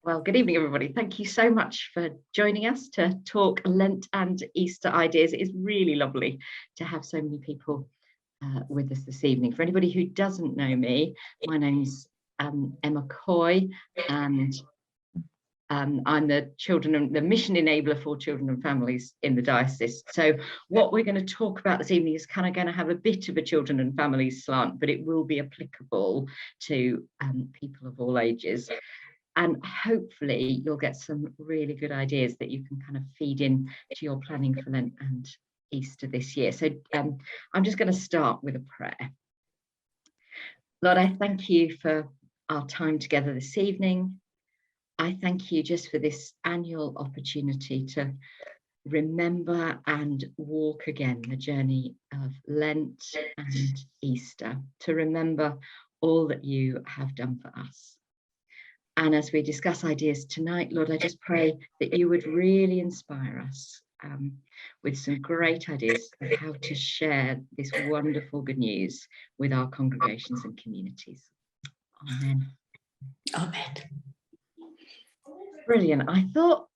Well, good evening, everybody. Thank you so much for joining us to talk Lent and Easter ideas. It is really lovely to have so many people with us this evening. For anybody who doesn't know me, my name's Emma Coy, and I'm the mission enabler for children and families in the diocese. So what we're going to talk about this evening is kind of going to have a bit of a children and families slant, but it will be applicable to people of all ages. And hopefully you'll get some really good ideas that you can kind of feed in to your planning for Lent and Easter this year. So I'm just going to start with a prayer. Lord, I thank you for our time together this evening. I thank you just for this annual opportunity to remember and walk again the journey of Lent and Easter, to remember all that you have done for us. And as we discuss ideas tonight, Lord, I just pray that you would really inspire us with some great ideas of how to share this wonderful good news with our congregations and communities. Amen. Amen. Brilliant. I thought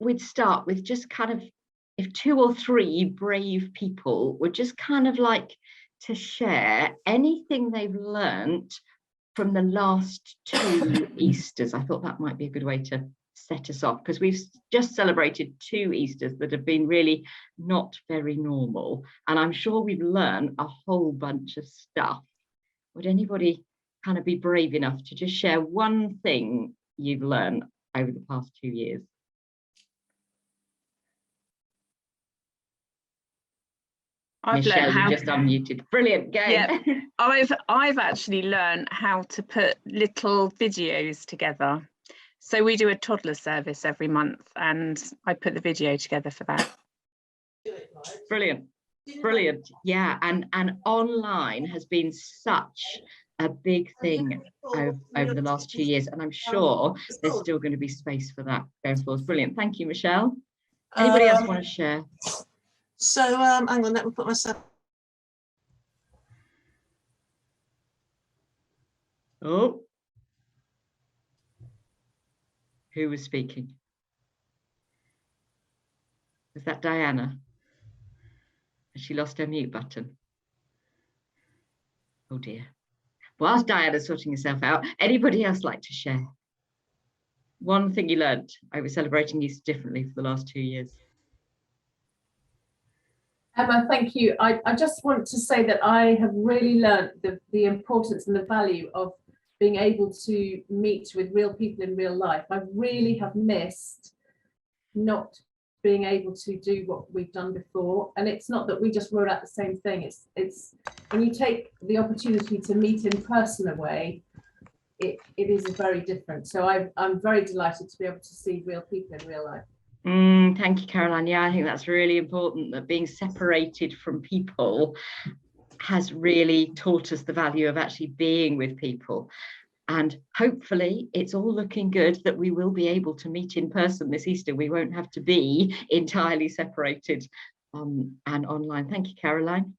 we'd start with just kind of, if 2 or 3 brave people would just kind of like to share anything they've learnt from the last 2 Easters. I thought that might be a good way to set us off, because we've just celebrated 2 Easters that have been really not very normal, and I'm sure we've learned a whole bunch of stuff. Would anybody kind of be brave enough to just share one thing you've learned over the past 2 years? Michelle, you just unmuted. Brilliant, go. Yeah, I've actually learned how to put little videos together. So we do a toddler service every month, and I put the video together for that. Brilliant, brilliant. Yeah, and online has been such a big thing over the last 2 years, and I'm sure there's still going to be space for that going forward. Brilliant, thank you, Michelle. Anybody else want to share? So hang on, let me put myself. Oh, who was speaking? Was that Diana? Has she lost her mute button? Oh dear. Whilst Diana's sorting herself out, anybody else like to share one thing you learnt over celebrating Easter differently for the last 2 years? Emma, thank you. I just want to say that I have really learned the importance and the value of being able to meet with real people in real life. I really have missed not being able to do what we've done before. And it's not that we just wrote out the same thing. It's when you take the opportunity to meet in person away, it is very different. So I'm very delighted to be able to see real people in real life. Thank you, Caroline. Yeah, I think that's really important, that being separated from people has really taught us the value of actually being with people. And hopefully it's all looking good that we will be able to meet in person this Easter. We won't have to be entirely separated and online. Thank you, Caroline.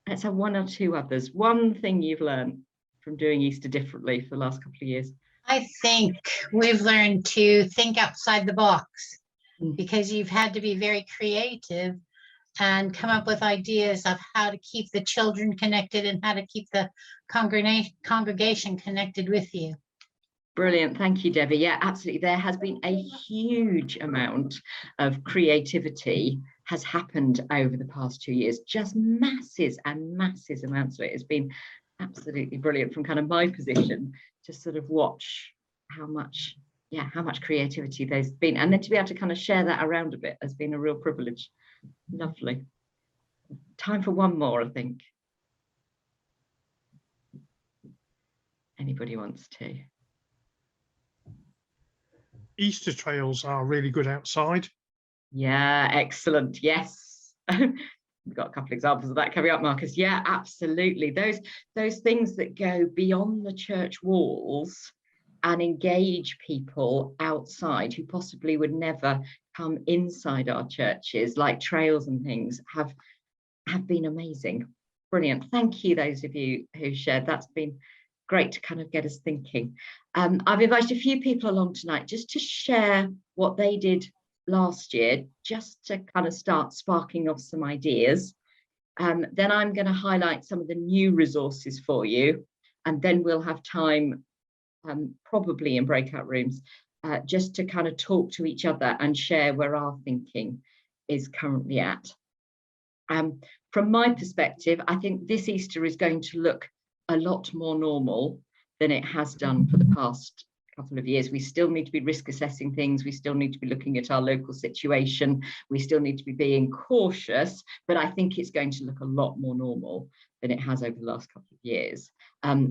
Let's have 1 or 2 others. One thing you've learned from doing Easter differently for the last couple of years. I think we've learned to think outside the box, because you've had to be very creative and come up with ideas of how to keep the children connected and how to keep the congregation connected with you. Brilliant. Thank you, Debbie. Yeah, absolutely. There has been a huge amount of creativity has happened over the past 2 years, just masses and masses amounts of it. It's been absolutely brilliant from kind of my position to sort of watch how much creativity there's been, and then to be able to kind of share that around a bit has been a real privilege. Lovely. Time for one more, I think. Anybody wants to? Easter trails are really good outside. Yeah, excellent. Yes. We've got a couple of examples of that coming up, Marcus. Yeah, absolutely. Those things that go beyond the church walls and engage people outside who possibly would never come inside our churches, like trails and things, have been amazing. Brilliant. Thank you, those of you who shared. That's been great to kind of get us thinking. I've invited a few people along tonight just to share what they did last year, just to kind of start sparking off some ideas. Then I'm going to highlight some of the new resources for you, and then we'll have time, probably in breakout rooms, just to kind of talk to each other and share where our thinking is currently at. From my perspective, I think this Easter is going to look a lot more normal than it has done for the past couple of years. We still need to be risk assessing things. We still need to be looking at our local situation. We still need to be being cautious, but I think it's going to look a lot more normal than it has over the last couple of years,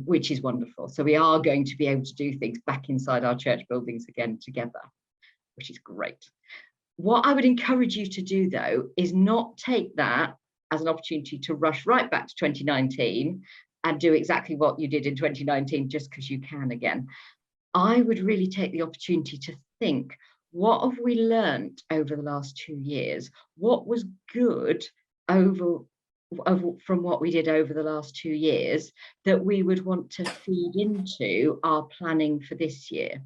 which is wonderful. So we are going to be able to do things back inside our church buildings again together, which is great. What I would encourage you to do, though, is not take that as an opportunity to rush right back to 2019 and do exactly what you did in 2019 just because you can again. I would really take the opportunity to think, what have we learned over the last 2 years? What was good from what we did over the last 2 years that we would want to feed into our planning for this year?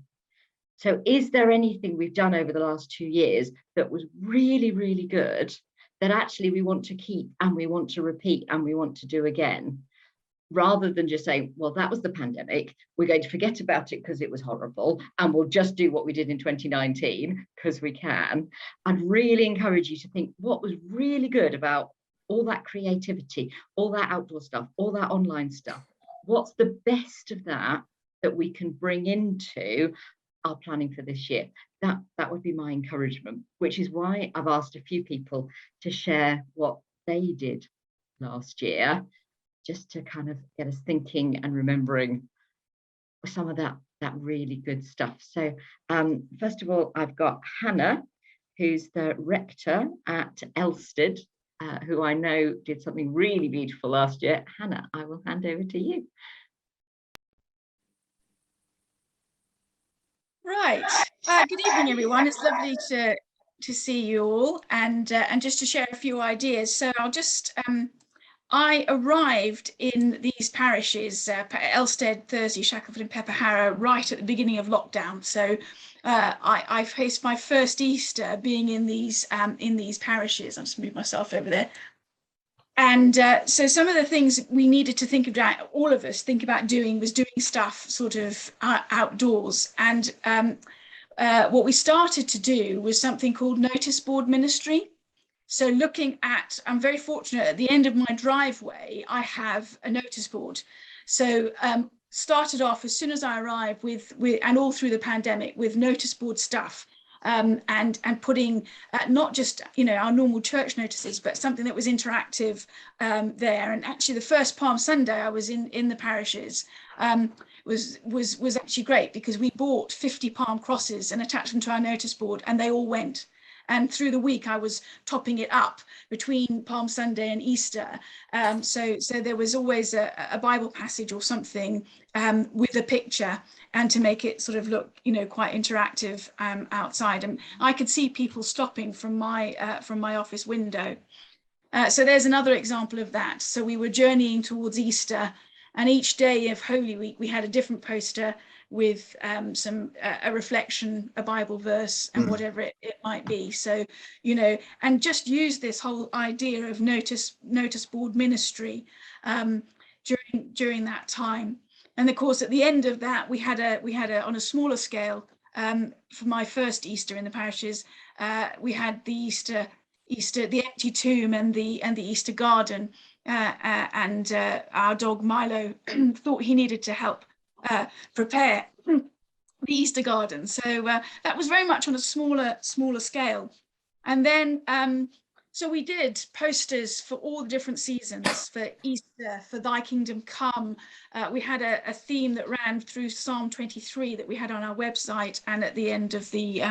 So is there anything we've done over the last 2 years that was really, really good that actually we want to keep and we want to repeat and we want to do again? Rather than just saying, well, that was the pandemic, we're going to forget about it because it was horrible, and we'll just do what we did in 2019 because we can. I'd really encourage you to think, what was really good about all that creativity, all that outdoor stuff, all that online stuff? What's the best of that we can bring into our planning for this year? That would be my encouragement, which is why I've asked a few people to share what they did last year, just to kind of get us thinking and remembering some of that really good stuff. So first of all, I've got Hannah, who's the rector at Elstead, who I know did something really beautiful last year. Hannah, I will hand over to you. Right. Good evening, everyone. It's lovely to see you all, and just to share a few ideas. So I'll just I arrived in these parishes, Elstead, Thursday, Shackleford and Pepperharrow, right at the beginning of lockdown. So I faced my first Easter being in these parishes. I'll just move myself over there. And so some of the things we needed to think about, all of us think about doing, was doing stuff sort of outdoors. And what we started to do was something called notice board ministry. So looking at, I'm very fortunate, at the end of my driveway, I have a notice board. So started off as soon as I arrived with and all through the pandemic with notice board stuff, and putting not just, you know, our normal church notices, but something that was interactive there. And actually the first Palm Sunday I was in the parishes was actually great, because we bought 50 palm crosses and attached them to our notice board, and they all went. And through the week, I was topping it up between Palm Sunday and Easter. So there was always a Bible passage or something with a picture, and to make it sort of look, you know, quite interactive outside. And I could see people stopping from my office window. So there's another example of that. So we were journeying towards Easter, and each day of Holy Week, we had a different poster with a reflection, a Bible verse, and whatever it might be. So, you know, and just use this whole idea of notice board ministry during that time. And of course, at the end of that, we had a on a smaller scale, for my first Easter in the parishes, we had the the empty tomb and the Easter garden, and our dog Milo thought he needed to help prepare the Easter garden. So that was very much on a smaller scale. And then so we did posters for all the different seasons, for Easter, for Thy Kingdom Come. We had a theme that ran through Psalm 23 that we had on our website and at the end of the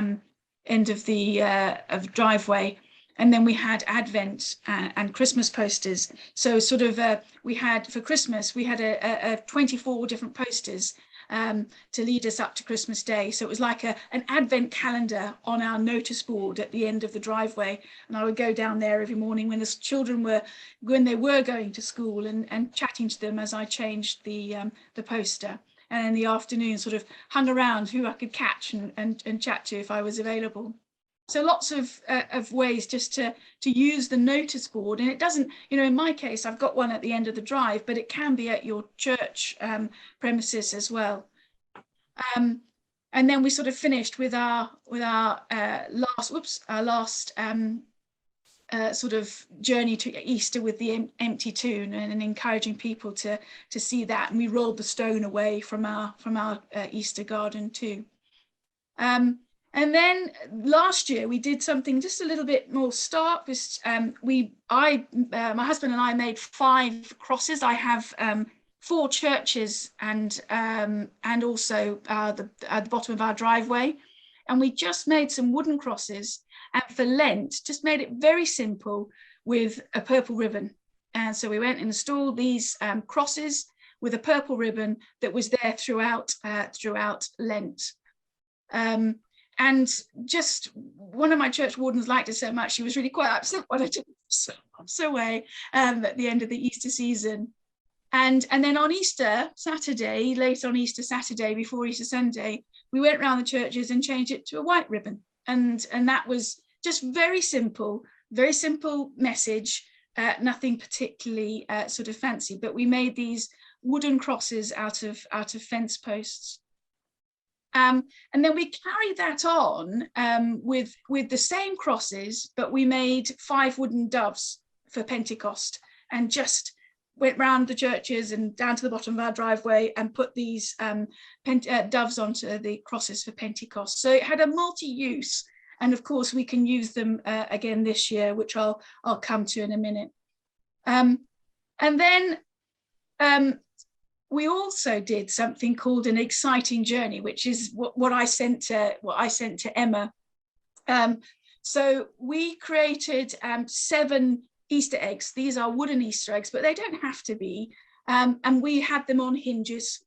driveway. And then we had Advent and Christmas posters. So sort of we had for Christmas, we had a 24 different posters to lead us up to Christmas Day. So it was like an Advent calendar on our notice board at the end of the driveway. And I would go down there every morning when the children were, when they were going to school, and chatting to them as I changed the poster. And in the afternoon sort of hung around who I could catch and chat to if I was available. So lots of ways just to use the notice board. And it doesn't, you know, in my case, I've got one at the end of the drive, but it can be at your church premises as well. And then we sort of finished with our last sort of journey to Easter with the empty tomb, and encouraging people to see that. And we rolled the stone away from our Easter garden too. And then last year we did something just a little bit more stark. My husband and I made 5 crosses. I have 4 churches and also at the bottom of our driveway, and we just made some wooden crosses. And for Lent, just made it very simple with a purple ribbon. And so we went and installed these crosses with a purple ribbon that was there throughout Lent. And just one of my church wardens liked it so much, she was really quite upset when I took it away at the end of the Easter season. And then on Easter Saturday, late on Easter Saturday, before Easter Sunday, we went around the churches and changed it to a white ribbon. And that was just very simple message, nothing particularly sort of fancy, but we made these wooden crosses out of fence posts. And then we carried that on with the same crosses, but we made 5 wooden doves for Pentecost, and just went round the churches and down to the bottom of our driveway and put these doves onto the crosses for Pentecost. So it had a multi-use, and of course we can use them again this year, which I'll come to in a minute. And then we also did something called an exciting journey, which is what I sent to Emma. So we created 7 Easter eggs. These are wooden Easter eggs, but they don't have to be. And we had them on hinges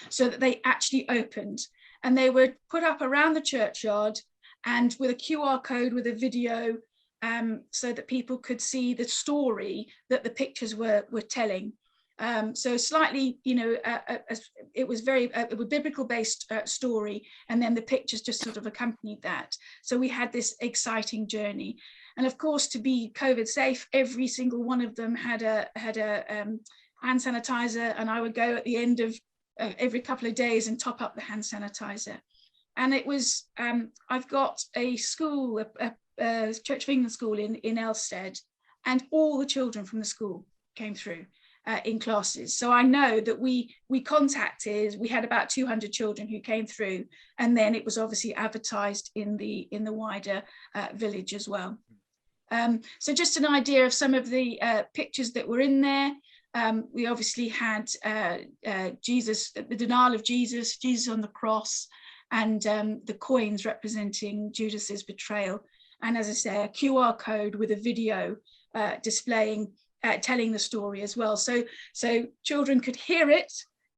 so that they actually opened, and they were put up around the churchyard, and with a QR code with a video, so that people could see the story that the pictures were telling. So slightly, you know, it was a biblical based story, and then the pictures just sort of accompanied that. So we had this exciting journey, and of course, to be COVID safe, every single one of them had a hand sanitizer, and I would go at the end of every couple of days and top up the hand sanitizer. And it was I've got a school, a Church of England school in Elstead, and all the children from the school came through in classes. So I know that we had about 200 children who came through, and then it was obviously advertised in the wider village as well. So just an idea of some of the pictures that were in there. We obviously had Jesus, the denial of Jesus on the cross, and the coins representing Judas's betrayal. And as I say, a QR code with a video displaying telling the story as well, so children could hear it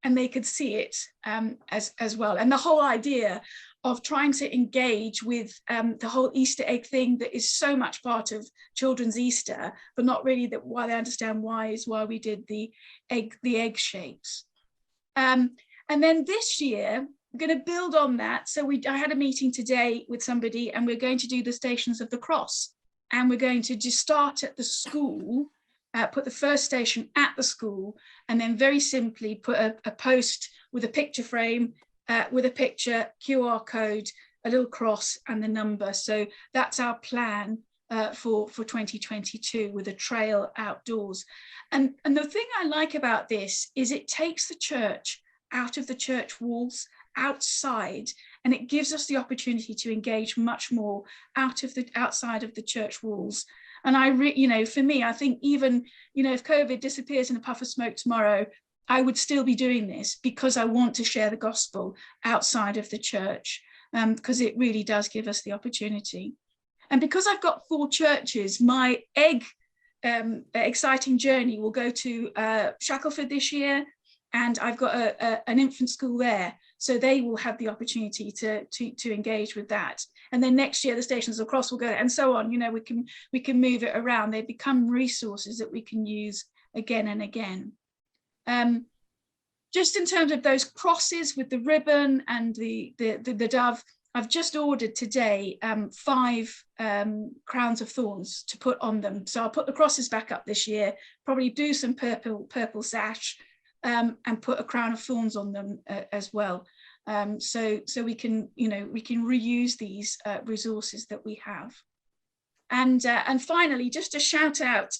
and they could see it as well. And the whole idea of trying to engage with the whole Easter egg thing that is so much part of children's Easter, but not really that why they understand why we did the egg shapes. And then this year we're going to build on that. So I had a meeting today with somebody, and we're going to do the Stations of the Cross, and we're going to just start at the school. Put the first station at the school, and then very simply put a post with a picture frame, with a picture, QR code, a little cross, and the number. So that's our plan for 2022, with a trail outdoors. And the thing I like about this is it takes the church out of the church walls, outside, and it gives us the opportunity to engage much more outside of the church walls. And for me, I think even, if COVID disappears in a puff of smoke tomorrow, I would still be doing this, because I want to share the gospel outside of the church, because it really does give us the opportunity. And because I've got 4 churches, my egg exciting journey will go to Shackleford this year, and I've got an infant school there, so they will have the opportunity to engage with that. And then next year the Stations of the Cross will go, and so on. You know, we can move it around. They become resources that we can use again and again. Just in terms of those crosses with the ribbon and the dove, I've just ordered today 5 crowns of thorns to put on them. So I'll put the crosses back up this year, probably do some purple sash, and put a crown of thorns on them as well. So we can, you know, we can reuse these resources that we have. And finally, just a shout out.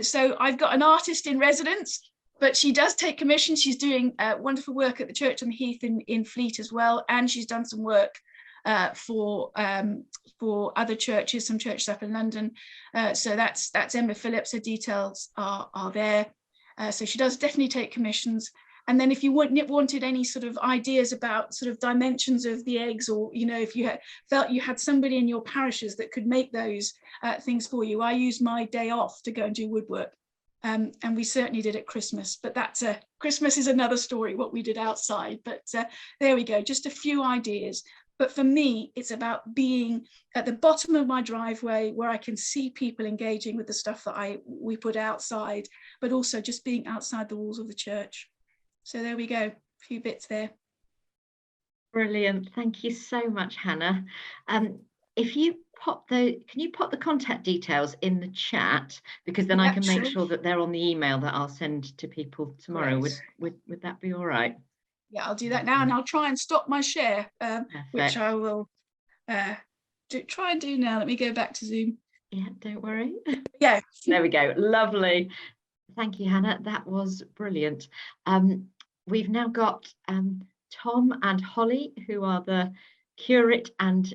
So I've got an artist in residence, but she does take commissions. She's doing wonderful work at the Church on the Heath in Fleet as well, and she's done some work for other churches, some churches up in London. So that's Emma Phillips. Her details are there. So she does definitely take commissions. And then if you wanted any sort of ideas about sort of dimensions of the eggs, or, you know, if you felt you had somebody in your parishes that could make those things for you, I used my day off to go and do woodwork. And we certainly did at Christmas, but that's Christmas is another story, what we did outside. But there we go, just a few ideas. But for me, it's about being at the bottom of my driveway where I can see people engaging with the stuff that we put outside, but also just being outside the walls of the church. So there we go, a few bits there. Brilliant. Thank you so much, Hannah. If you can you pop the contact details in the chat, because then I can make sure that they're on the email that I'll send to people tomorrow. Would that be all right? Yeah, I'll do that now, and I'll try and stop my share, which I will try and do now. Let me go back to Zoom. Yeah, don't worry. Yeah. There we go. Lovely. Thank you, Hannah. That was brilliant. We've now got Tom and Holly, who are the curate and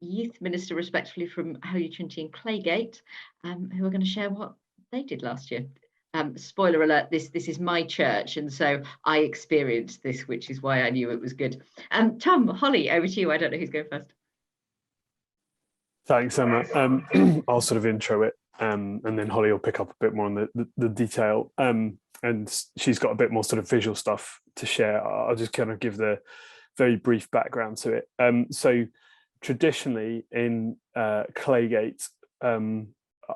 youth minister, respectively, from Holy Trinity in Claygate, who are going to share what they did last year. Spoiler alert, this is my church, and so I experienced this, which is why I knew it was good. Tom, Holly, over to you. I don't know who's going first. Thanks, Emma. I'll sort of intro it, and then Holly will pick up a bit more on the detail. And she's got a bit more sort of visual stuff to share. I'll just kind of give the very brief background to it. So traditionally in Claygate,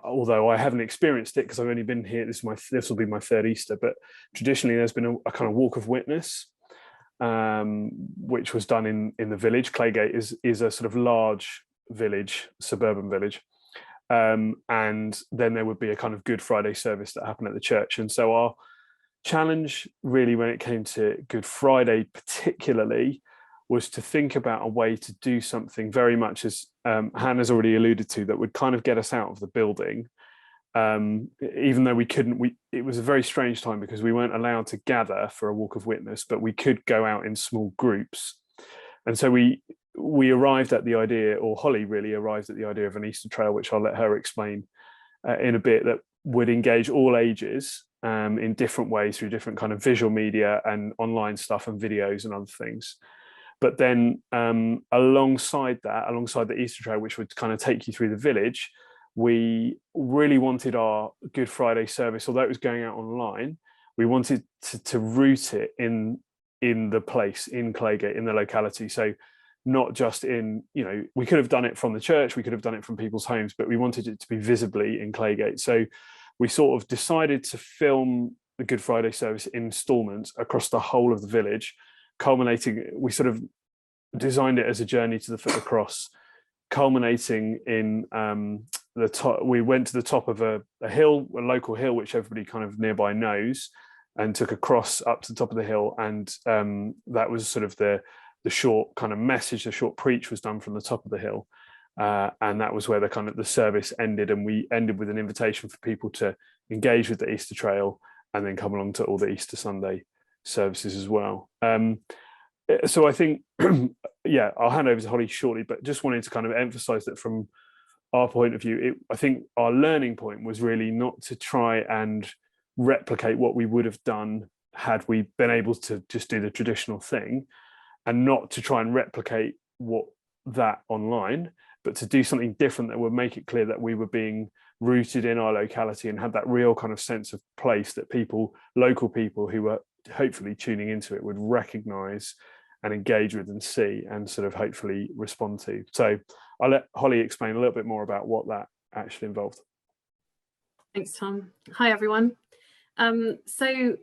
although I haven't experienced it because I've only been here, this will be my 3rd Easter, but traditionally there's been a kind of walk of witness, which was done in the village. Claygate is a sort of large village, suburban village, and then there would be a kind of Good Friday service that happened at the church. And so our challenge really when it came to Good Friday particularly was to think about a way to do something very much as Hannah's already alluded to, that would kind of get us out of the building, even though we couldn't. It was a very strange time because we weren't allowed to gather for a walk of witness, but we could go out in small groups. And so we arrived at the idea, or Holly really arrived at the idea of an Easter trail, which I'll let her explain in a bit, that would engage all ages in different ways through different kind of visual media and online stuff and videos and other things. But then alongside the Easter trail, which would kind of take you through the village, we really wanted our Good Friday service, although it was going out online, we wanted to root it in the place, in Claygate, in the locality. So not just in, you know, we could have done it from the church, we could have done it from people's homes, but we wanted it to be visibly in Claygate. So we sort of decided to film the Good Friday service in installments across the whole of the village, culminating, we sort of designed it as a journey to the foot of the cross, culminating in the top. We went to the top of a hill, a local hill, which everybody kind of nearby knows, and took a cross up to the top of the hill. And that was sort of the short kind of message, the short preach was done from the top of the hill. And that was where the kind of the service ended. And we ended with an invitation for people to engage with the Easter trail and then come along to all the Easter Sunday services as well. So I think, yeah, I'll hand over to Holly shortly, but just wanted to kind of emphasize that from our point of view, I think our learning point was really not to try and replicate what we would have done had we been able to just do the traditional thing, and not to try and replicate that online, but to do something different that would make it clear that we were being rooted in our locality and had that real kind of sense of place that people, local people who were hopefully tuning into it, would recognize and engage with and see and sort of hopefully respond to. So I'll let Holly explain a little bit more about what that actually involved. Thanks, Tom. Hi, everyone. So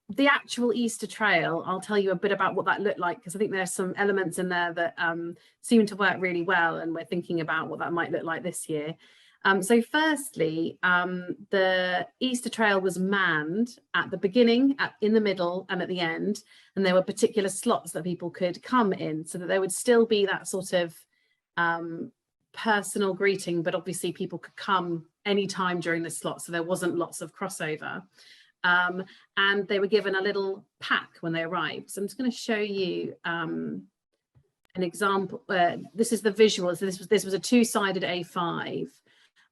the actual Easter trail, I'll tell you a bit about what that looked like, because I think there's some elements in there that seem to work really well, and we're thinking about what that might look like this year. So firstly, the Easter trail was manned at the beginning, in the middle and at the end, and there were particular slots that people could come in, so that there would still be that sort of personal greeting, but obviously people could come anytime during the slot, so there wasn't lots of crossover. And they were given a little pack when they arrived. So I'm just going to show you an example. This is the visual. So this was a two-sided A5.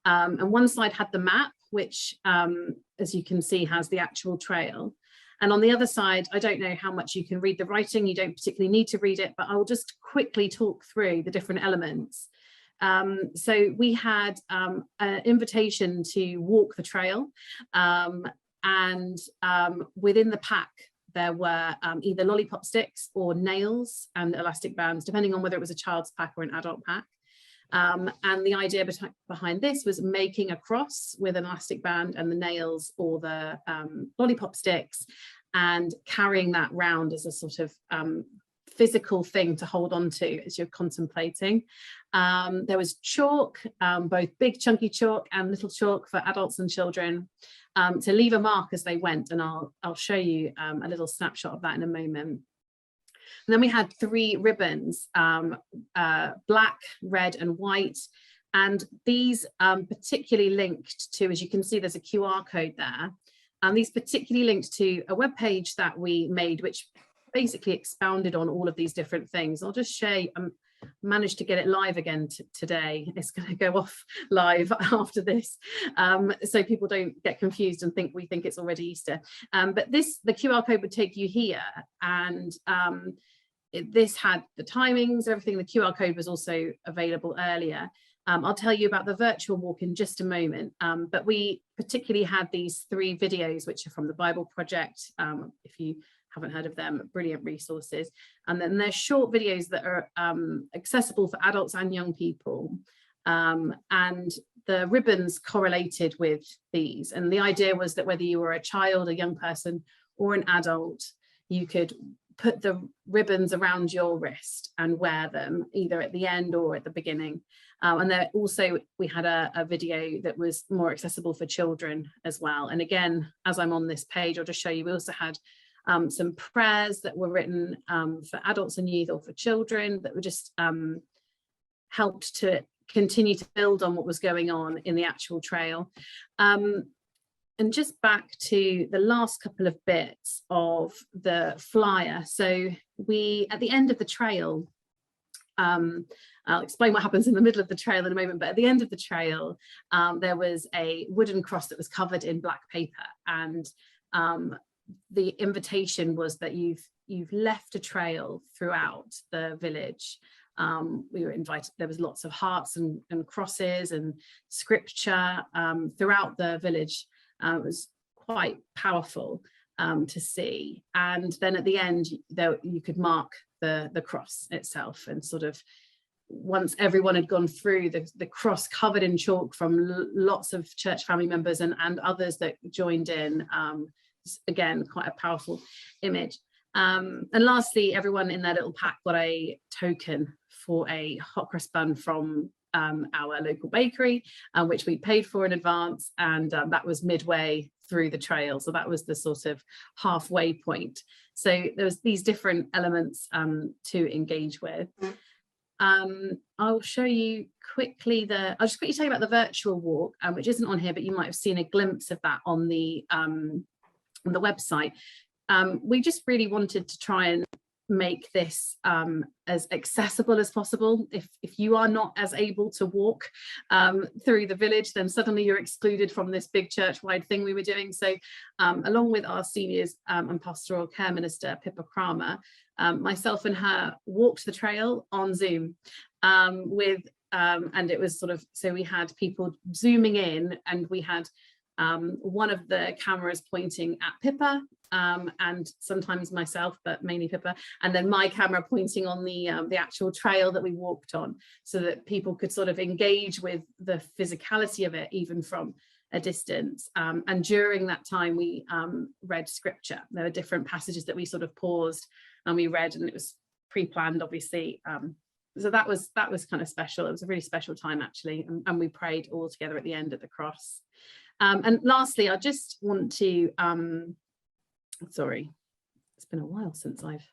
And one side had the map, which, as you can see, has the actual trail. And on the other side, I don't know how much you can read the writing. You don't particularly need to read it, but I'll just quickly talk through the different elements. So we had an invitation to walk the trail. And within the pack, there were either lollipop sticks or nails and elastic bands, depending on whether it was a child's pack or an adult pack. And the idea behind this was making a cross with an elastic band and the nails or the lollipop sticks, and carrying that round as a sort of physical thing to hold on to as you're contemplating. There was chalk, both big chunky chalk and little chalk for adults and children, to leave a mark as they went, and I'll show you a little snapshot of that in a moment. And then we had 3 ribbons, black, red and white, and these particularly linked to, as you can see, there's a QR code there, and these particularly linked to a web page that we made, which basically expounded on all of these different things. I'll just share, managed to get it live again today. It's going to go off live after this, so people don't get confused and think we think it's already Easter. But the QR code would take you here, and this had the timings, everything. The QR code was also available earlier. I'll tell you about the virtual walk in just a moment, but we particularly had these 3 videos, which are from the Bible Project. If you haven't heard of them, brilliant resources. And then there's short videos that are accessible for adults and young people. And the ribbons correlated with these. And the idea was that whether you were a child, a young person, or an adult, you could put the ribbons around your wrist and wear them either at the end or at the beginning. And then also we had a video that was more accessible for children as well. And again, as I'm on this page, I'll just show you, we also had some prayers that were written for adults and youth or for children that were just helped to continue to build on what was going on in the actual trail. And just back to the last couple of bits of the flyer. So we, at the end of the trail, I'll explain what happens in the middle of the trail in a moment, but at the end of the trail, there was a wooden cross that was covered in black paper, and the invitation was that you've left a trail throughout the village. We were invited, there was lots of hearts and crosses and scripture throughout the village. It was quite powerful to see. And then at the end, you could mark the cross itself, and sort of once everyone had gone through the cross covered in chalk from lots of church family members and others that joined in, again, quite a powerful image. And lastly, everyone in their little pack got a token for a hot cross bun from our local bakery, which we paid for in advance, and that was midway through the trail, so that was the sort of halfway point. So there was these different elements to engage with. I'll show you quickly I'll just quickly tell you about the virtual walk, which isn't on here, but you might have seen a glimpse of that on the website. We just really wanted to try and make this as accessible as possible. If you are not as able to walk through the village, then suddenly you're excluded from this big church-wide thing we were doing. So along with our seniors and pastoral care minister, Pippa Kramer, myself and her walked the trail on Zoom with and it was sort of, so we had people zooming in, and we had one of the cameras pointing at Pippa, and sometimes myself, but mainly Pippa, and then my camera pointing on the actual trail that we walked on, so that people could sort of engage with the physicality of it even from a distance. And during that time we read scripture. There were different passages that we sort of paused and we read, and it was pre-planned, obviously. So that was kind of special. It was a really special time, actually, and we prayed all together at the end at the cross. And lastly, I just want to sorry, it's been a while since I've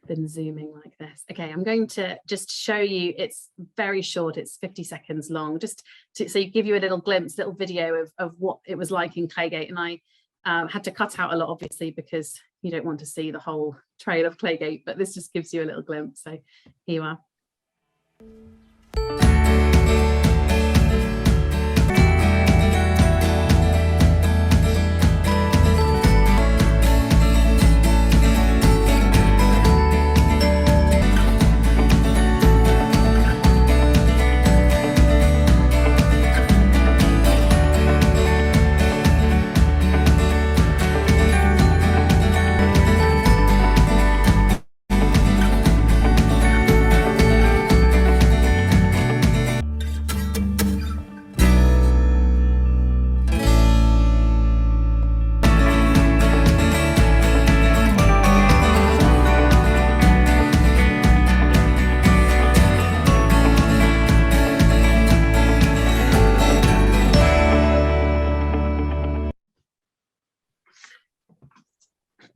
been zooming like this. Okay, I'm going to just show you, it's very short, it's 50 seconds long, just to so give you a little glimpse, little video of what it was like in Claygate. And I had to cut out a lot, obviously, because you don't want to see the whole trail of Claygate, but this just gives you a little glimpse. So here you are.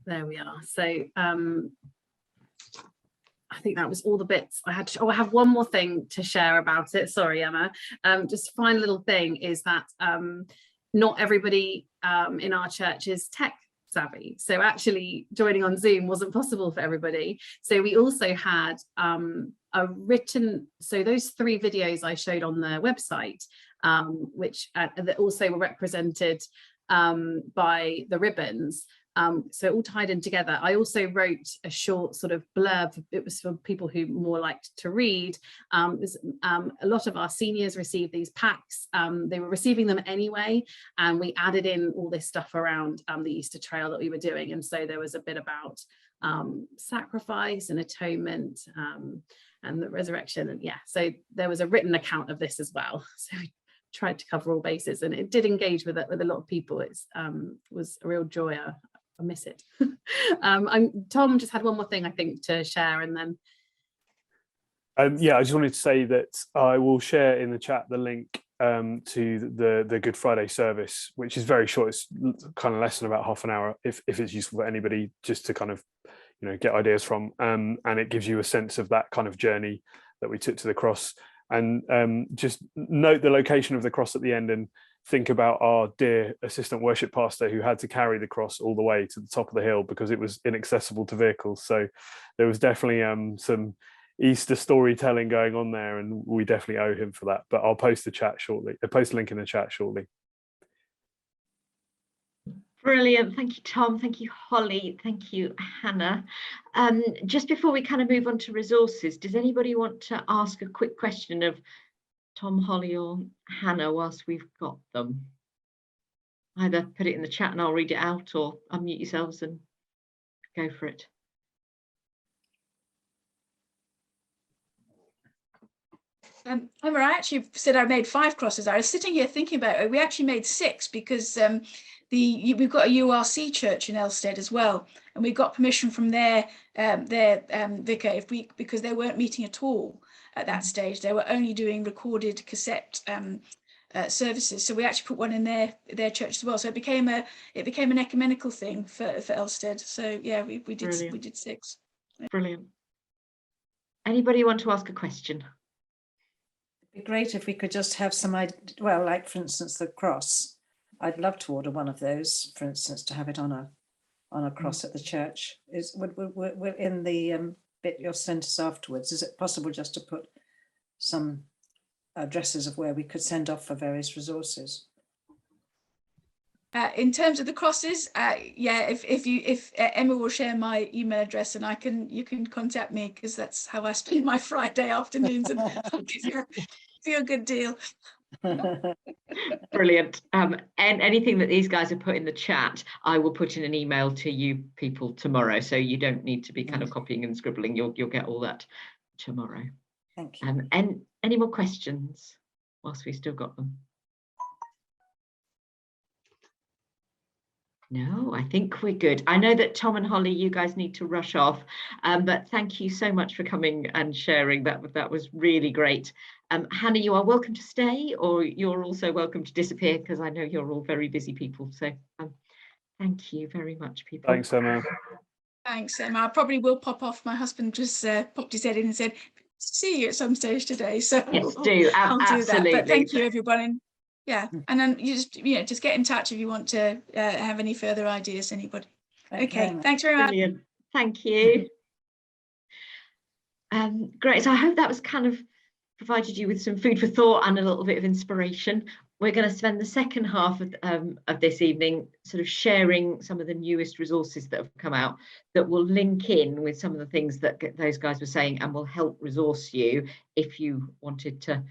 There we are. So I think that was all the bits I had to, I have one more thing to share about it. Sorry, Emma. Just a final little thing is that not everybody in our church is tech savvy. So actually joining on Zoom wasn't possible for everybody. So we also had a written, so those 3 videos I showed on the website, which that also were represented by the ribbons. So all tied in together. I also wrote a short sort of blurb. It was for people who more liked to read. A lot of our seniors received these packs. They were receiving them anyway, and we added in all this stuff around the Easter trail that we were doing. And so there was a bit about sacrifice and atonement and the resurrection. And yeah, so there was a written account of this as well. So we tried to cover all bases, and it did engage with it with a lot of people. It was a real joy. I miss it. Tom just had one more thing I think to share, and then yeah, I just wanted to say that I will share in the chat the link to the Good Friday service, which is very short. It's kind of less than about half an hour, if it's useful for anybody, just to kind of, you know, get ideas from, and it gives you a sense of that kind of journey that we took to the cross. And just note the location of the cross at the end, and think about our dear assistant worship pastor who had to carry the cross all the way to the top of the hill because it was inaccessible to vehicles. So there was definitely some Easter storytelling going on there, and we definitely owe him for that. But I'll post the chat shortly. I'll post a link in the chat shortly. Brilliant. Thank you, Tom. Thank you, Holly. Thank you, Hannah. Just before we kind of move on to resources, does anybody want to ask a quick question of Tom, Holly, or Hannah whilst we've got them? Either put it in the chat and I'll read it out, or unmute yourselves and go for it. Emma, I actually said I made 5 crosses. I was sitting here thinking about it. We actually made 6 because we've got a URC church in Elstead as well, and we got permission from their vicar because they weren't meeting at all at that stage. They were only doing recorded cassette services. So we actually put one in their church as well. So it became an ecumenical thing for Elstead. So yeah, we did 6. Brilliant. Anybody want to ask a question? It'd be great if we could just have some, well, like for instance, the cross. I'd love to order one of those, for instance, to have it on a cross at the church. We're in the bit you'll send us afterwards. Is it possible just to put some addresses of where we could send off for various resources? In terms of the crosses, yeah, if Emma will share my email address, and you can contact me, because that's how I spend my Friday afternoons, and I'll give you a good deal. Brilliant. And anything that these guys have put in the chat, I will put in an email to you people tomorrow, so you don't need to be kind of copying and scribbling. You'll get all that tomorrow. Thank you. And any more questions whilst we've still got them? No, I think we're good. I know that Tom and Holly, you guys need to rush off, but thank you so much for coming and sharing. That was really great. Hannah, you are welcome to stay, or you're also welcome to disappear, because I know you're all very busy people. So thank you very much, people. Thanks, Emma. Thanks, Emma. I probably will pop off. My husband just popped his head in and said, see you at some stage today. So Yes, do. I'll do Absolutely. that. But thank you, everyone. Yeah, and then you just get in touch if you want to have any further ideas, anybody. Okay, thanks very much. Brilliant. Thank you. Great. So I hope that was kind of provided you with some food for thought and a little bit of inspiration. We're going to spend the second half of this evening sort of sharing some of the newest resources that have come out that will link in with some of the things that those guys were saying, and will help resource you if you wanted to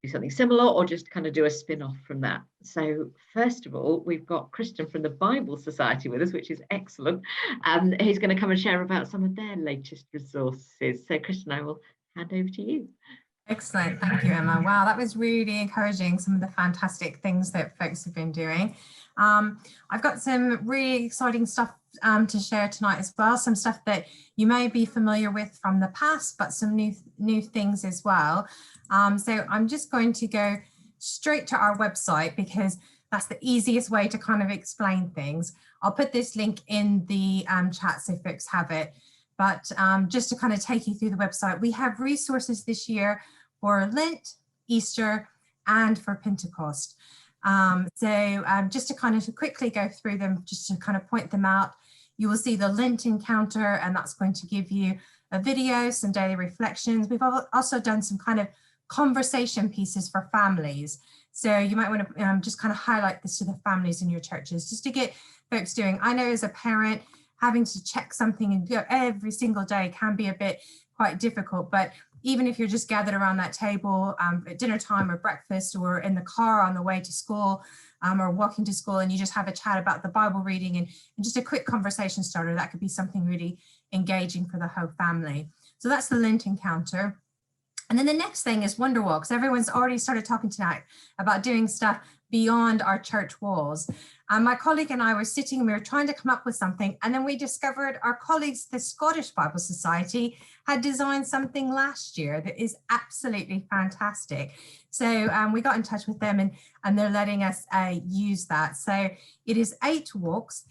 do something similar, or just kind of do a spin-off from that. So first of all, we've got Kristen from the Bible Society with us, which is excellent. He's going to come and share about some of their latest resources. So Kristen, I will hand over to you. Excellent. Thank you, Emma. Wow, that was really encouraging, some of the fantastic things that folks have been doing. I've got some really exciting stuff to share tonight as well, some stuff that you may be familiar with from the past, but some new things as well. So I'm just going to go straight to our website, because that's the easiest way to kind of explain things. I'll put this link in the chat so folks have it. But just to kind of take you through the website, we have resources this year for Lent, Easter, and for Pentecost. Just to kind of quickly go through them, just to kind of point them out, you will see the Lent encounter, and that's going to give you a video, some daily reflections. We've also done some kind of conversation pieces for families. So you might want to just kind of highlight this to the families in your churches, just to get folks doing. I know as a parent, having to check something and go every single day can be a bit quite difficult, but even if you're just gathered around that table at dinner time or breakfast, or in the car on the way to school, or walking to school, and you just have a chat about the Bible reading and just a quick conversation starter, that could be something really engaging for the whole family. So that's the Lent encounter. And then the next thing is Wonder Walks. Everyone's already started talking tonight about doing stuff beyond our church walls. My colleague and I were sitting and we were trying to come up with something, and then we discovered our colleagues, the Scottish Bible Society, had designed something last year that is absolutely fantastic. So we got in touch with them, and they're letting us use that. So it is 8 walks.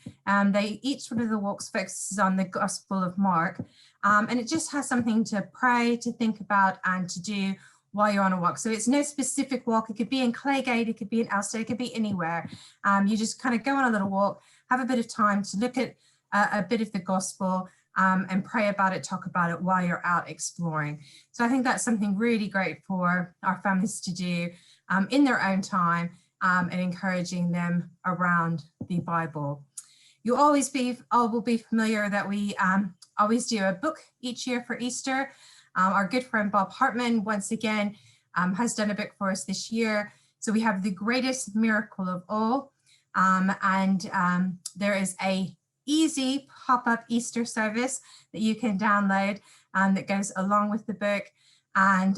Each one of the walks focuses on the Gospel of Mark, and it just has something to pray, to think about, and to do while you're on a walk. So it's no specific walk. It could be in Claygate, it could be in Elster, it could be anywhere. You just kind of go on a little walk, have a bit of time to look at a bit of the gospel, and pray about it, talk about it while you're out exploring. So I think that's something really great for our families to do in their own time, and encouraging them around the Bible. You all will be familiar that we always do a book each year for Easter. Our good friend Bob Hartman, once again, has done a book for us this year. So we have The Greatest Miracle of All, and there is a easy pop-up Easter service that you can download that goes along with the book. And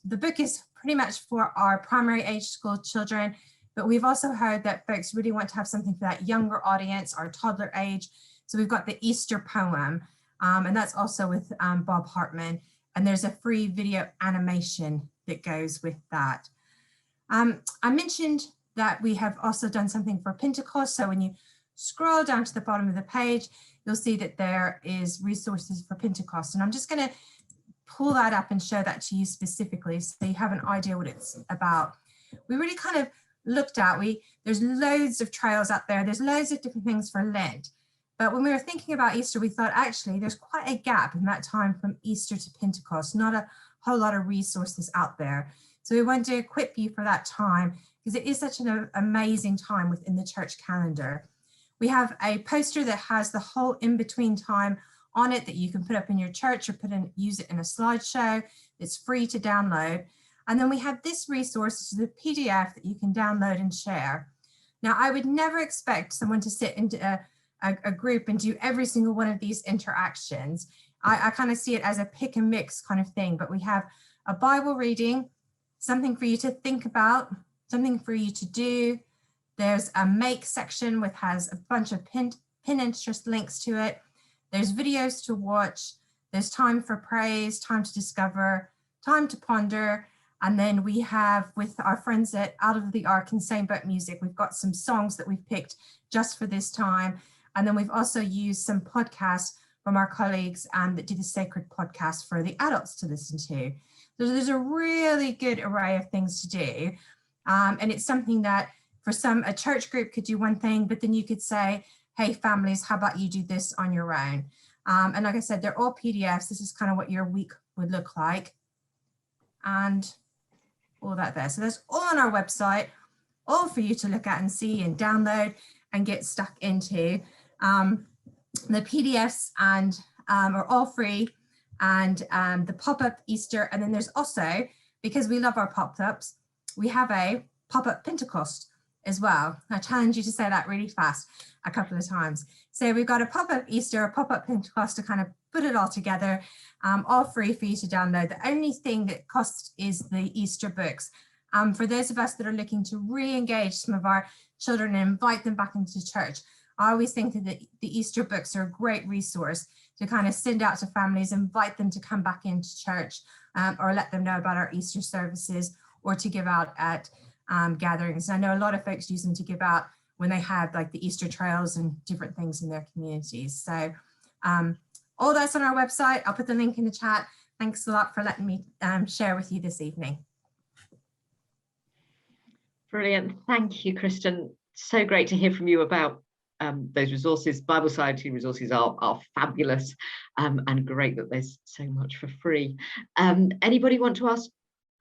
the book is pretty much for our primary age school children, but we've also heard that folks really want to have something for that younger audience, our toddler age. So we've got the Easter poem, and that's also with Bob Hartman. And there's a free video animation that goes with that. I mentioned that we have also done something for Pentecost. So when you scroll down to the bottom of the page, you'll see that there is resources for Pentecost. And I'm just going to pull that up and show that to you specifically, so you have an idea what it's about. We really kind of looked at, there's loads of trails out there. There's loads of different things for Lent. But when we were thinking about Easter, we thought actually there's quite a gap in that time from Easter to Pentecost, not a whole lot of resources out there. So we wanted to equip you for that time, because it is such an amazing time within the church calendar. We have a poster that has the whole in-between time on it that you can put up in your church or use it in a slideshow. It's free to download. And then we have this resource, which is a PDF that you can download and share. Now, I would never expect someone to sit into a group and do every single one of these interactions. I kind of see it as a pick and mix kind of thing, but we have a Bible reading, something for you to think about, something for you to do. There's a make section which has a bunch of Pinterest links to it. There's videos to watch. There's time for praise, time to discover, time to ponder. And then we have, with our friends at Out of the Ark and Same Boat Music, we've got some songs that we've picked just for this time. And then we've also used some podcasts from our colleagues that do the Sacred podcast for the adults to listen to. So there's a really good array of things to do. And it's something that for a church group could do one thing, but then you could say, hey, families, how about you do this on your own? And like I said, they're all PDFs. This is kind of what your week would look like. And all that there. So that's all on our website, all for you to look at and see and download and get stuck into. The PDFs are all free, and the pop-up Easter. And then there's also, because we love our pop-ups, we have a pop-up Pentecost as well. I challenge you to say that really fast a couple of times. So we've got a pop-up Easter, a pop-up Pentecost to kind of put it all together, all free for you to download. The only thing that costs is the Easter books. For those of us that are looking to re-engage some of our children and invite them back into church, I always think that the Easter books are a great resource to kind of send out to families, invite them to come back into church, or let them know about our Easter services, or to give out at gatherings. And I know a lot of folks use them to give out when they have like the Easter trails and different things in their communities. So all that's on our website. I'll put the link in the chat. Thanks a lot for letting me share with you this evening. Brilliant. Thank you, Kristen. So great to hear from you about those resources. Bible Society resources are fabulous, and great that there's so much for free. Anybody want to ask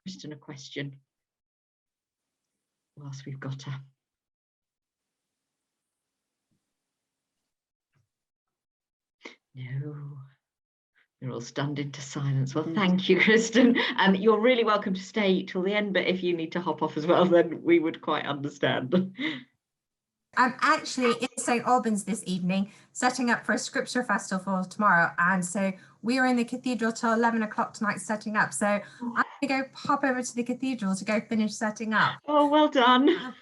Kristen a question whilst we've got her? No, they're all stunned into silence. Well, thank you, Kristen. You're really welcome to stay till the end, but if you need to hop off as well, then we would quite understand. I'm actually in St. Albans this evening, setting up for a scripture festival tomorrow. And so we are in the cathedral till 11 o'clock tonight setting up. So I'm going to go pop over to the cathedral to go finish setting up. Oh, well done.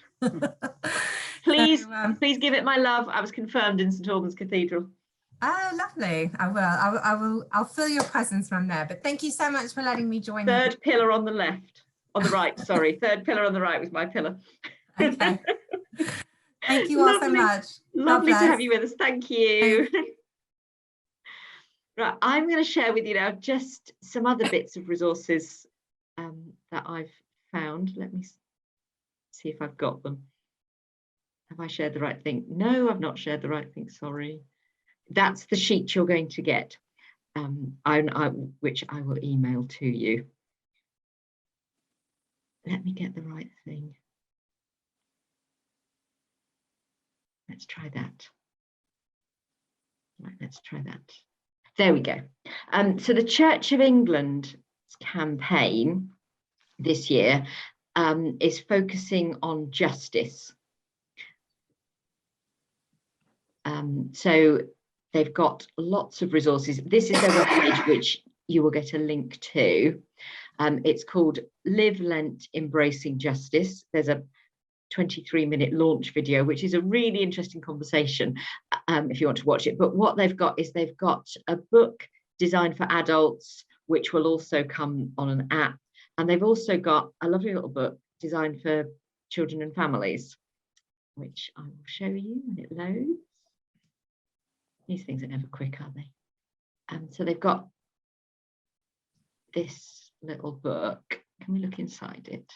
Please, please give it my love. I was confirmed in St. Albans Cathedral. Oh, lovely. I'll feel your presence from there. But thank you so much for letting me join you. Third pillar on the left, on the right, sorry. Third pillar on the right was my pillar. Okay. Thank you all so much. Lovely to have you with us. Thank you. Right, I'm going to share with you now just some other bits of resources that I've found. Let me see if I've got them. Have I shared the right thing? No, I've not shared the right thing. Sorry. That's the sheet you're going to get, which I will email to you. Let me get the right thing. Let's try that. Right, let's try that. There we go. So the Church of England's campaign this year is focusing on justice. So they've got lots of resources. This is their webpage, which you will get a link to. It's called Live Lent Embracing Justice. There's a 23-minute launch video, which is a really interesting conversation if you want to watch it. But what they've got is they've got a book designed for adults, which will also come on an app. And they've also got a lovely little book designed for children and families, which I will show you when it loads. These things are never quick, are they? So they've got this little book. Can we look inside it?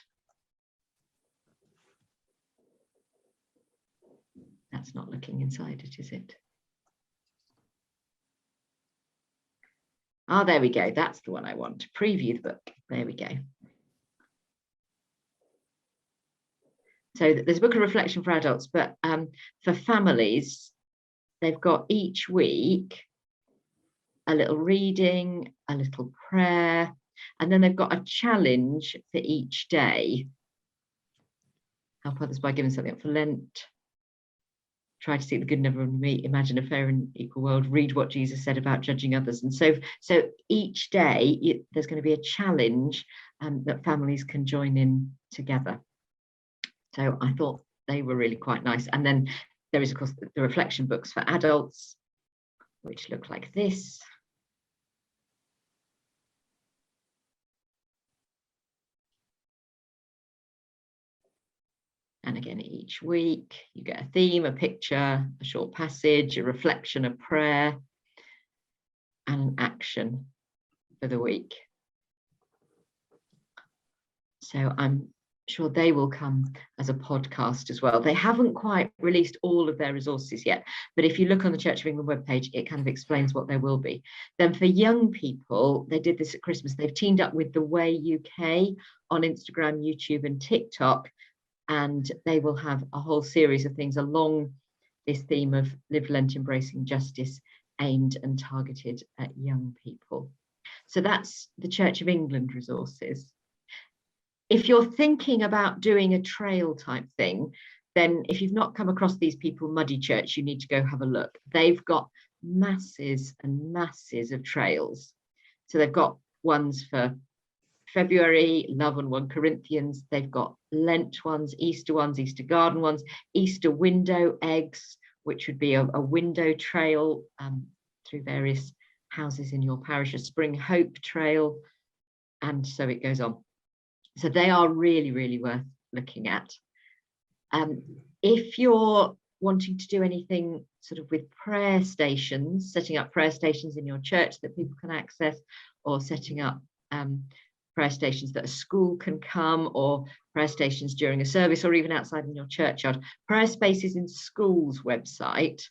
That's not looking inside it, is it? Oh, there we go. That's the one I want to preview the book. There we go. So there's a book of reflection for adults, but for families, they've got each week a little reading, a little prayer, and then they've got a challenge for each day. Help others by giving something up for Lent. Try to seek the good in everyone we meet. Imagine a fair and equal world. Read what Jesus said about judging others. And so each day there's going to be a challenge that families can join in together. So I thought they were really quite nice. And then there is, of course, the reflection books for adults, which look like this. And again, each week you get a theme, a picture, a short passage, a reflection, a prayer, and an action for the week. So I'm sure they will come as a podcast as well. They haven't quite released all of their resources yet, but if you look on the Church of England webpage, it kind of explains what there will be. Then for young people, they did this at Christmas. They've teamed up with The Way UK on Instagram, YouTube, and TikTok. And they will have a whole series of things along this theme of Live Lent Embracing Justice, aimed and targeted at young people. So that's the Church of England resources. If you're thinking about doing a trail type thing, then if you've not come across these people, Muddy Church, you need to go have a look. They've got masses and masses of trails. So they've got ones for February, Love on 1 Corinthians, they've got Lent ones, Easter garden ones, Easter window eggs, which would be a window trail through various houses in your parish, a Spring Hope trail, and so it goes on. So they are really, really worth looking at. If you're wanting to do anything sort of with prayer stations, setting up prayer stations in your church that people can access, or setting up prayer stations that a school can come, or prayer stations during a service, or even outside in your churchyard. Prayer Spaces in Schools website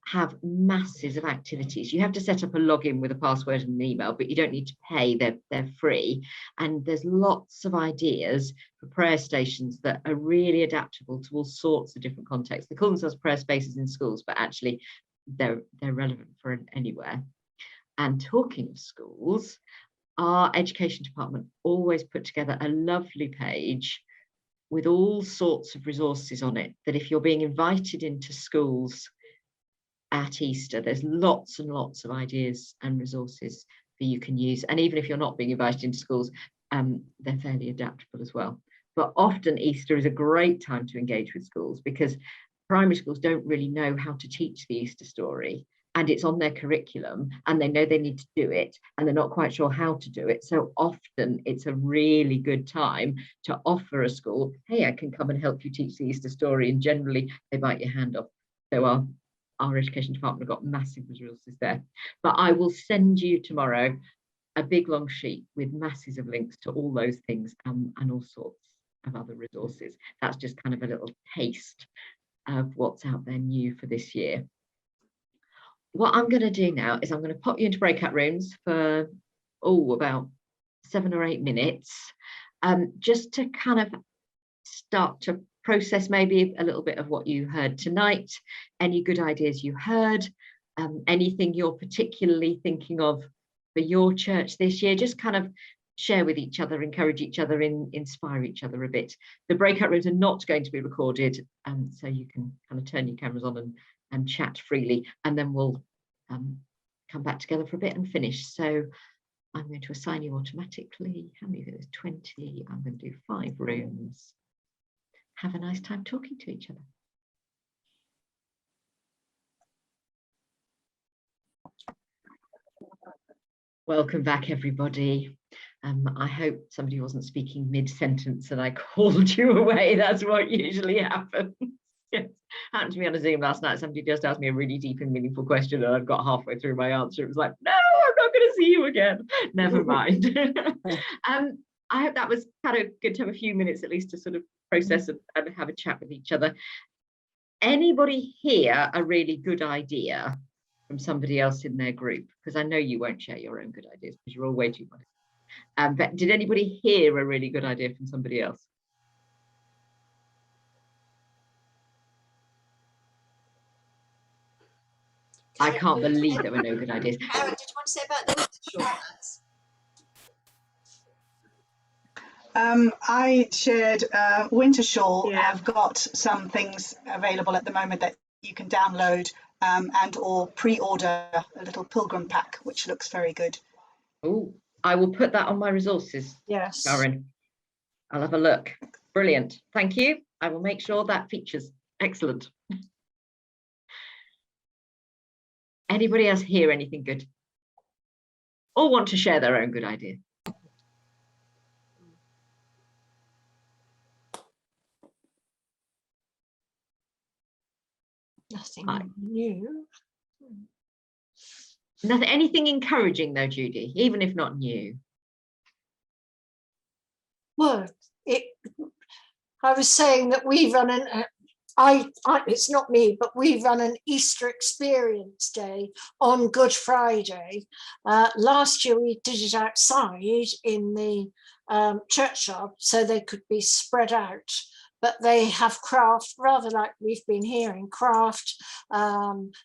have masses of activities. You have to set up a login with a password and an email, but you don't need to pay. They're free. And there's lots of ideas for prayer stations that are really adaptable to all sorts of different contexts. They call themselves Prayer Spaces in Schools, but actually they're relevant for anywhere. And talking of schools, our education department always put together a lovely page with all sorts of resources on it, that if you're being invited into schools at Easter, there's lots and lots of ideas and resources that you can use. And even if you're not being invited into schools, they're fairly adaptable as well. But often Easter is a great time to engage with schools, because primary schools don't really know how to teach the Easter story. And it's on their curriculum, and they know they need to do it, and they're not quite sure how to do it. So often it's a really good time to offer a school, hey, I can come and help you teach the Easter story. And generally they bite your hand off. So our education department have got massive resources there. But I will send you tomorrow a big long sheet with masses of links to all those things, and all sorts of other resources. That's just kind of a little taste of what's out there new for this year. What I'm going to do now is I'm going to pop you into breakout rooms for about 7 or 8 minutes, just to kind of start to process maybe a little bit of what you heard tonight, any good ideas you heard, anything you're particularly thinking of for your church this year. Just kind of share with each other, encourage each other, inspire each other a bit. The breakout rooms are not going to be recorded, so you can kind of turn your cameras on and chat freely, and then we'll come back together for a bit and finish. So I'm going to assign you automatically. How many? There's 20. I'm going to do 5 rooms. Have a nice time talking to each other. Welcome back, everybody. I hope somebody wasn't speaking mid-sentence and I called you away. That's what usually happens. Yes. Happened to me on a Zoom last night. Somebody just asked me a really deep and meaningful question, and I've got halfway through my answer. It was like, no, I'm not going to see you again. Never mind. I hope that was kind of good to have a few minutes at least to sort of process and have a chat with each other. Anybody hear a really good idea from somebody else in their group? Because I know you won't share your own good ideas because you're all way too funny. But did anybody hear a really good idea from somebody else? I can't believe there were no good ideas. Aaron, did you want to say about the short plans? I shared Winter Shawl Yeah. have got some things available at the moment that you can download and or pre-order a little pilgrim pack, which looks very good. Oh, I will put that on my resources, Yes. Karen. I'll have a look. Brilliant. Thank you. I will make sure that features. Excellent. Anybody else hear anything good? Or want to share their own good idea? Nothing new. Nothing, anything encouraging though, Judy, even if not new. Well, I was saying that we run an, it's not me, but we run an Easter experience day on Good Friday. Last year we did it outside in the churchyard so they could be spread out. But they have craft, rather like we've been hearing, craft,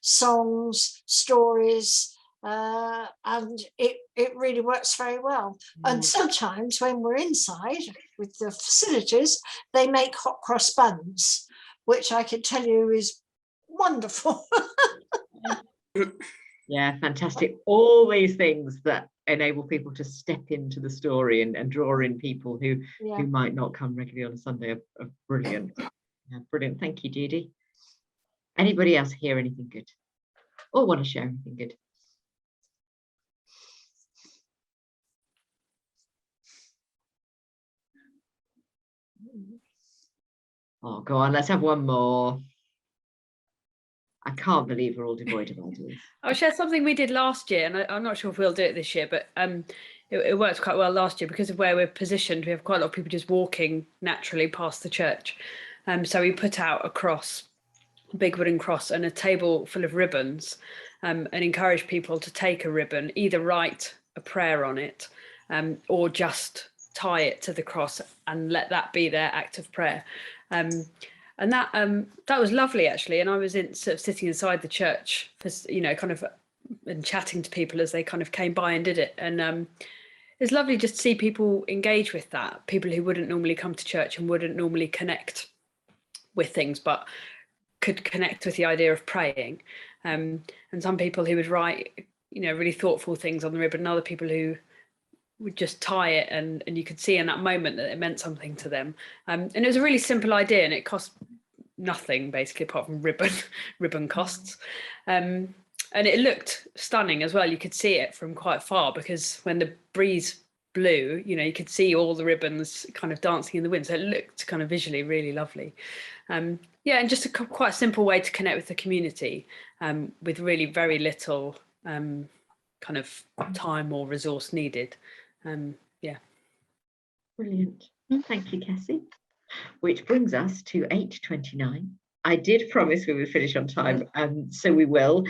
songs, stories, and it really works very well. And sometimes when we're inside with the facilities, they make hot cross buns, which I can tell you is wonderful. Yeah, fantastic. All these things that enable people to step into the story and draw in people who might not come regularly on a Sunday are brilliant. Yeah, brilliant. Thank you, Judy. Anybody else hear anything good or want to share anything good? Oh, go on, let's have one more. I can't believe we're all devoid of ideas. I'll share something we did last year, and I'm not sure if we'll do it this year, but it worked quite well last year because of where we're positioned. We have quite a lot of people just walking naturally past the church. So we put out a cross, a big wooden cross, and a table full of ribbons, and encourage people to take a ribbon, either write a prayer on it, or just tie it to the cross and let that be their act of prayer. And that was lovely, actually. And I was sort of sitting inside the church, for, kind of, and chatting to people as they kind of came by and did it. And it's lovely just to see people engage with that. People who wouldn't normally come to church and wouldn't normally connect with things, but could connect with the idea of praying. And some people who would write, really thoughtful things on the ribbon, and other people who would just tie it, and you could see in that moment that it meant something to them. And it was a really simple idea, and it cost nothing basically apart from ribbon costs. And it looked stunning as well. You could see it from quite far because when the breeze blew, you could see all the ribbons kind of dancing in the wind. So it looked kind of visually really lovely. And just quite a simple way to connect with the community with really very little kind of time or resource needed. Brilliant. Thank you, Cassie. Which brings us to 8:29. I did promise we would finish on time, so we will.